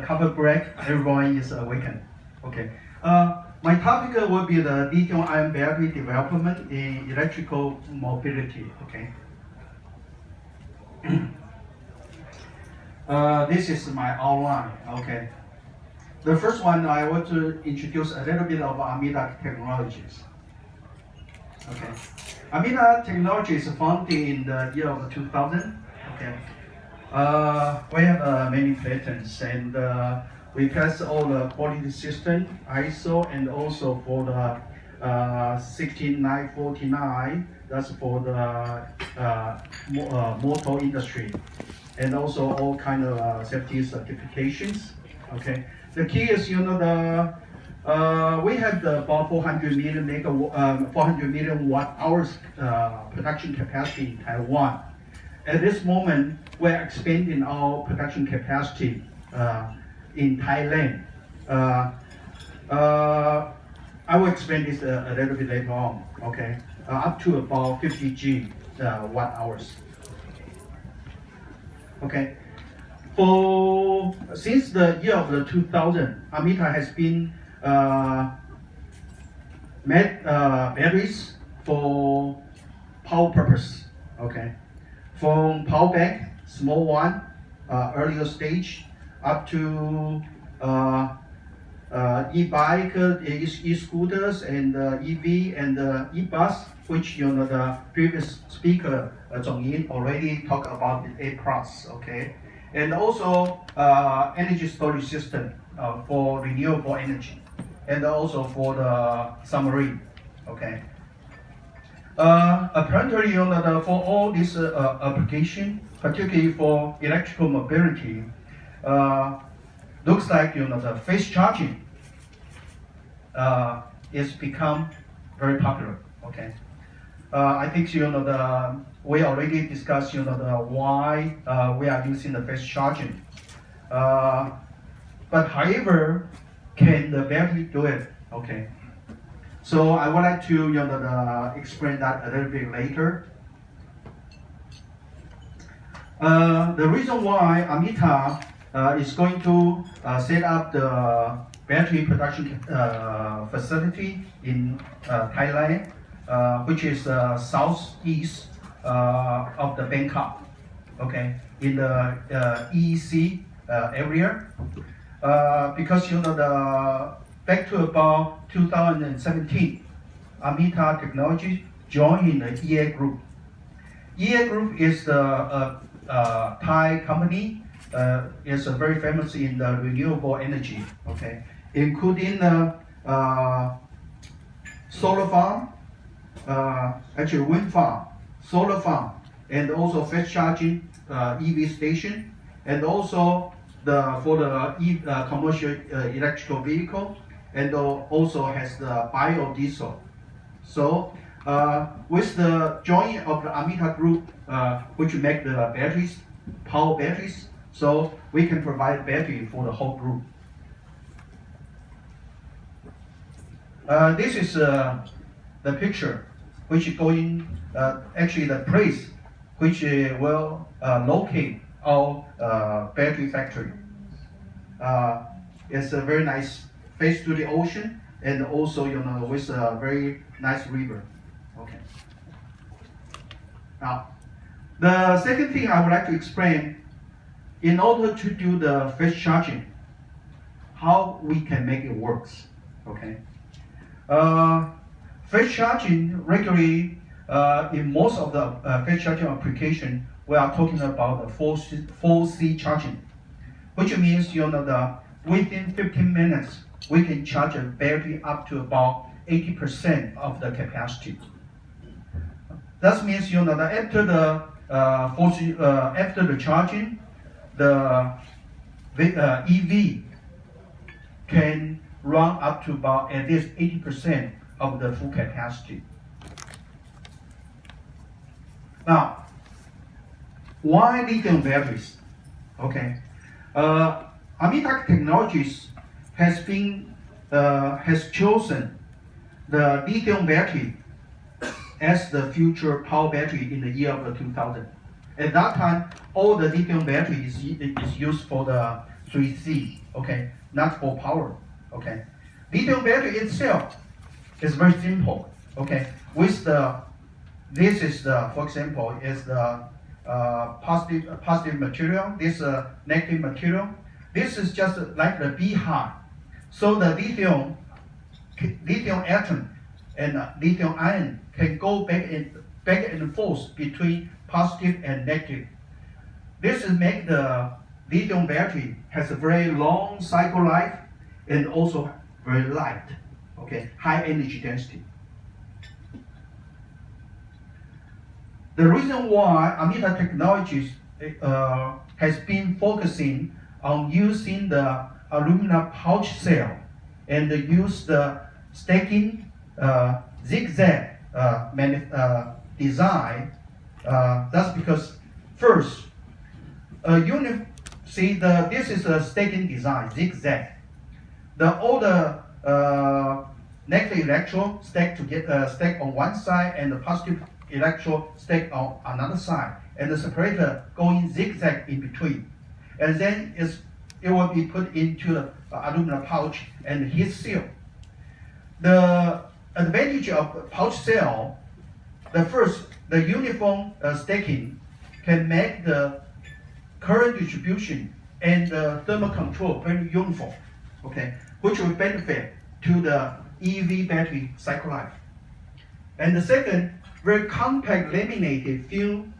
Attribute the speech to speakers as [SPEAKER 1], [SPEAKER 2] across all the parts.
[SPEAKER 1] cover break, everyone is awakened. Okay. My topic will be the lithium-ion battery development in electrical mobility. Okay. This is my outline. Okay. The first one, I want to introduce a little bit of Amita technologies. Okay. Amita technology is founded in the year of 2000. Okay. We have many patents, and we pass all the quality system, ISO, and also for the 16949. That's for the motor industry, and also all kind of safety certifications. Okay. The key is, we have about 400 million watt hours production capacity in Taiwan. At this moment, we're expanding our production capacity in Thailand. I will explain this a little bit later on. Okay, up to about 50 watt hours. Okay. Since the year of the 2000, Amita has been made batteries for power purpose. Okay, from power bank, small one, earlier stage, up to e-bike, e-scooters, and EV and e-bus, which the previous speaker Zhong already talked about the A+. Okay. And also energy storage system for renewable energy, and also for the submarine. Okay. Apparently, for all this application, particularly for electrical mobility, looks like the fast charging is become very popular. Okay. I think we already discussed why we are using the fast charging. But however, can the battery do it? Okay. So I would like to explain that a little bit later. The reason why Amita is going to set up the battery production facility in Thailand, which is southeast of the Bangkok, okay, in the EEC area, because back to about 2017, Amita Technology joined the EA Group. EA Group is the Thai company. Is very famous in the renewable energy. Okay, including the solar farm, actually wind farm, solar farm, and also fast charging EV station, and also for the commercial electrical vehicle, and also has the biodiesel. So with the joining of the Amita Group, which make the batteries, power batteries, so we can provide battery for the whole group. This is the picture, which is going actually the place which will locate our battery factory. It's a very nice face to the ocean, and also with a very nice river. Okay. Now, the second thing I would like to explain, in order to do the fast charging, how we can make it works. Okay. Fast charging regularly in most of the fast charging application, we are talking about the 4C charging, which means within 15 minutes we can charge a battery up to about 80% of the capacity. That means that after the after the charging, the EV can run up to about at least 80% of the full capacity. Now, why lithium batteries? Okay, Amita Technologies has chosen the lithium battery as the future power battery in the year of 2000. At that time, all the lithium battery is used for the 3C, okay, not for power, okay. Lithium battery itself is very simple, okay. With this is for example, is the positive material. This negative material. This is just like the beehive. So the lithium atom and lithium ion can go back and forth between positive and negative. This is make the lithium battery has a very long cycle life and also very light, okay, high energy density. The reason why Amita Technologies has been focusing on using the aluminum pouch cell and use the stacking zigzag design. That's because first, this is a stacking design, zigzag. All the negative electron stack on one side and the positive electron stack on another side, and the separator going zigzag in between. And then it will be put into the aluminum pouch and heat seal. The advantage of pouch cell, the uniform stacking can make the current distribution and the thermal control very uniform, okay, which will benefit to the EV battery cycle life. And the second, very compact laminated film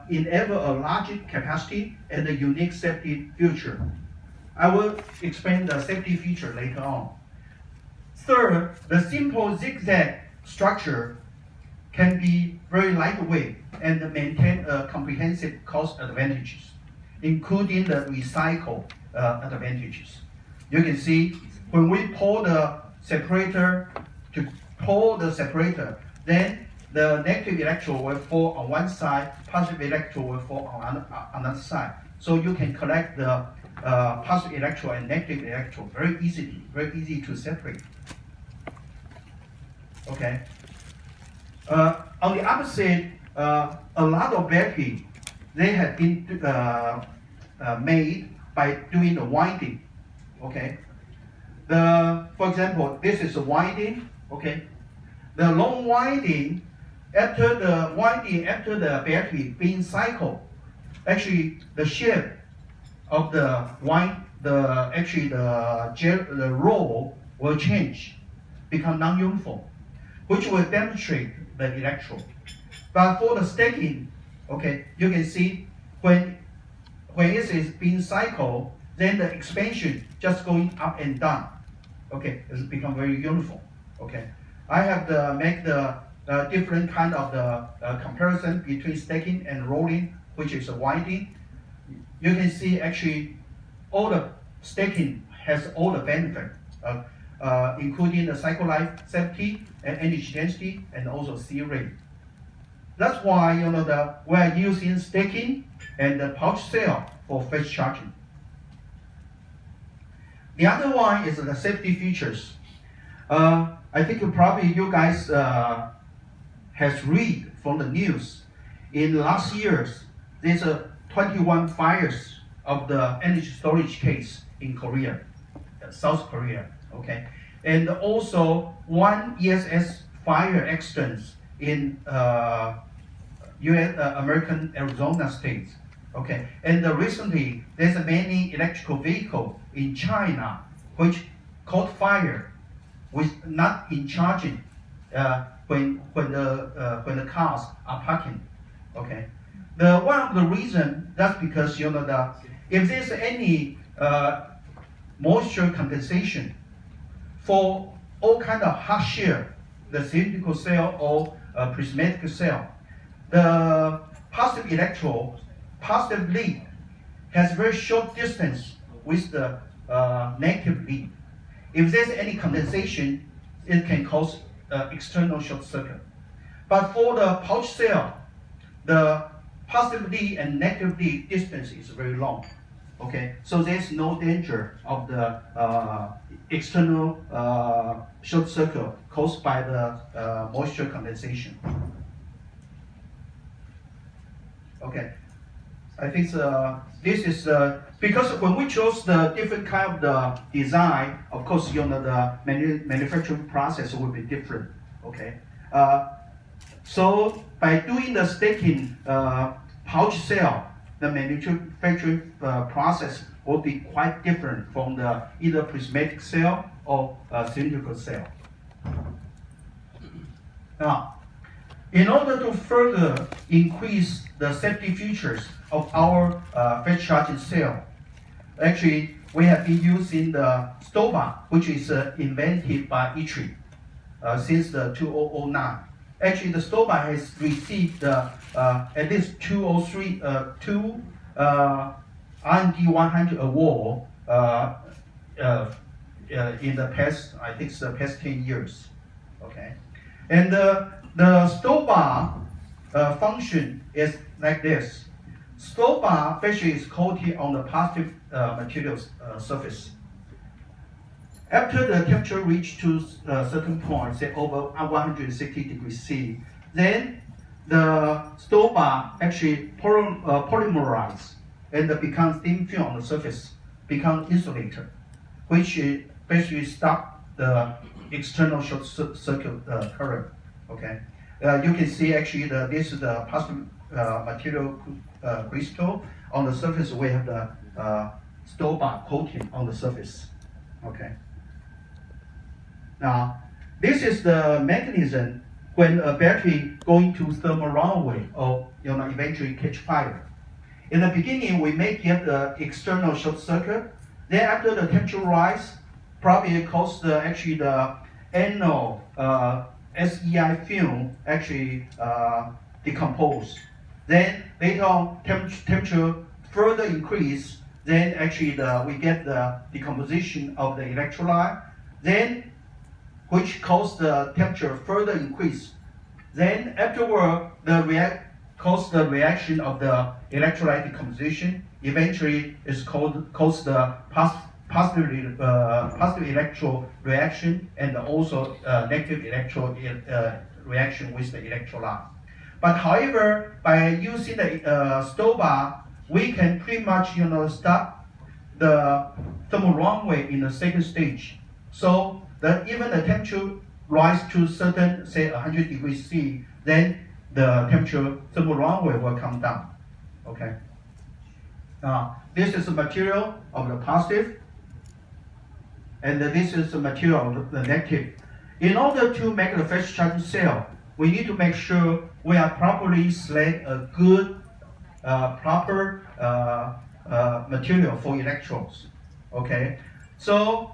[SPEAKER 1] enable a larger capacity and a unique safety feature. I will explain the safety feature later on. Third, the simple zigzag structure can be very lightweight and maintain a comprehensive cost advantages, including the recycle advantages. You can see when we pour the separator, then the negative electron will fall on one side, positive electron will fall on another side. So you can collect the positive electron and negative electron very easy to separate. Okay. On the opposite, a lot of battery, they have been made by doing the winding. Okay. For example, this is a winding. Okay. The long winding, after the battery being cycled, actually the shape of the roll will change, become non-uniform, which will demonstrate the electron. But for the stacking, okay, you can see when it is being cycled, then the expansion just going up and down. Okay, it's become very uniform. Okay, I have to make the different kind of the comparison between stacking and rolling, which is a winding. You can see actually all the stacking has all the benefit, including the cycle life, safety, and energy density, and also C rate. That's why we are using stacking and the pouch cell for fast charging. The other one is the safety features. I think probably you guys has read from the news. In last years, there's 21 fires of the energy storage case in Korea, South Korea. Okay, and also one ESS fire accident in American Arizona state. Okay, and recently there's many electrical vehicle in China which caught fire with not in charging when the cars are parking. Okay, one of the reason that's because if there's any moisture condensation for all kind of hot shell, the cylindrical cell or prismatic cell, the positive lead has very short distance with the negative lead. If there's any condensation, it can cause external short circuit. But for the pouch cell, the positive lead and negative lead distance is very long. Okay, so there's no danger of the external short circuit caused by the moisture condensation. Okay, I think this is because when we chose the different kind of the design, of course, you know, the manufacturing process will be different. Okay. So by doing the staking pouch cell, the manufacturing process will be quite different from the either prismatic cell or cylindrical cell. Now, in order to further increase the safety features of our fast charging cell, actually we have been using the STOBA, which is invented by ITRI since the 2009. Actually, the STOBA has received at least two R&D 100 award in the past, I think the past 10 years. Okay, and the STOBA function is like this. STOBA basically is coated on the positive materials surface. After the temperature reaches to a certain point, say over 160 degrees C, then the STOBA actually polymerizes and becomes thin film on the surface, becomes insulator, which basically stop the external short circuit current. Okay, you can see actually this is the positive material crystal. On the surface, we have the STOBA coating on the surface. Okay. Now, this is the mechanism when a battery going to thermal runaway or eventually catch fire. In the beginning, we may get the external short circuit. Then after the temperature rise, probably it causes actually the anode SEI film actually decompose. Then later on, temperature further increase. Then actually we get the decomposition of the electrolyte. Then which cause the temperature further increase. Then afterward, cause the reaction of the electrolyte decomposition. Eventually, it's cause the positive electron reaction and also negative electron reaction with the electrolyte. But however, by using the STOBA, we can pretty much stop the thermal runaway in the second stage. So even the temperature rise to certain, say 100 degrees C, then the thermal runaway will come down. Okay. Now this is the material of the positive, and this is the material of the negative. In order to make the fast charging cell, we need to make sure we are properly select a good, proper material for electrodes. Okay. So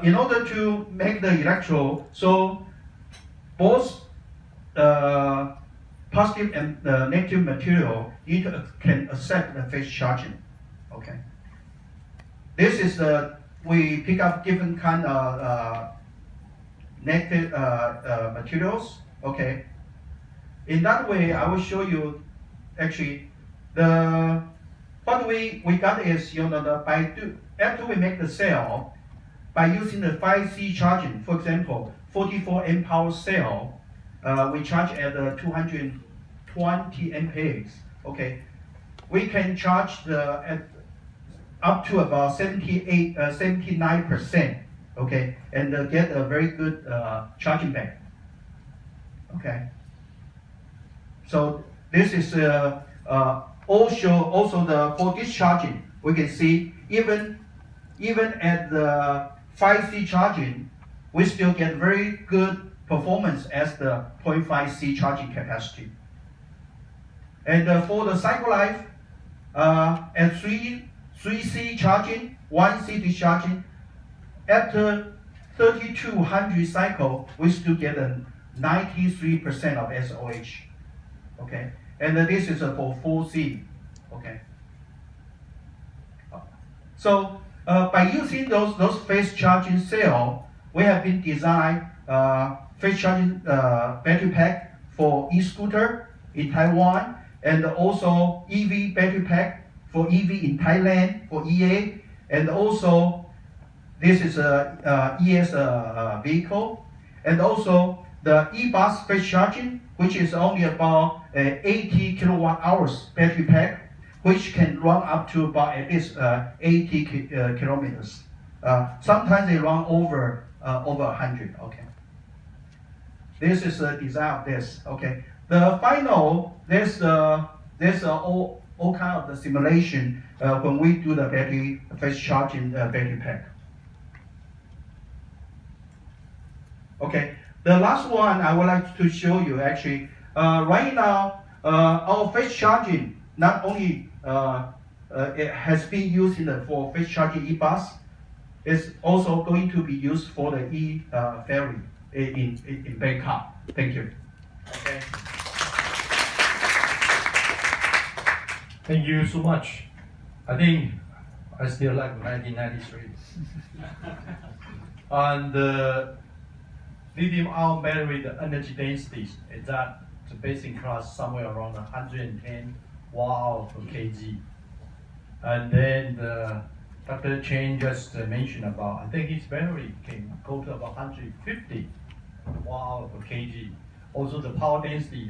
[SPEAKER 1] in order to make the electrode, so both positive and negative material can accept the fast charging. Okay. This is we pick up different kind of negative materials. Okay. In that way, I will show you actually what we got is after we make the cell, by using the 5C charging, for example, 44 amp hour cell, we charge at 220 amperes. Okay, we can charge up to about 79%. Okay, and get a very good charging back. Okay, so this is also for discharging. We can see even at the 5C charging, we still get very good performance as the 0.5C charging capacity. And for the cycle life, at 3C charging, 1C discharging, after 3200 cycle, we still get a 93% of SOH. Okay, and this is for 4C. Okay. So by using those fast charging cell, we have been designed fast charging battery pack for e-scooter in Taiwan, and also EV battery pack for EV in Thailand for EA, and also this is a ES vehicle, and also the e-bus fast charging, which is only about 80 kilowatt hours battery pack, which can run up to about at least 80 kilometers. Sometimes they run over 100. Okay. This is the design of this. Okay. The final there's all kind of the simulation when we do the battery fast charging battery pack. Okay. The last one I would like to show you actually right now our fast charging not only it has been used for fast charging e-bus, it's also going to be used for the e-ferry in Bangkok. Thank you.
[SPEAKER 2] Okay. Thank you so much. I think I still like 1993. And the lithium-ion battery, the energy density is at the basic class somewhere around 110 watt-hour per kg. And then Dr. Cheng just mentioned about, I think his battery can go to about 150 watt-hour per kg. Also the power density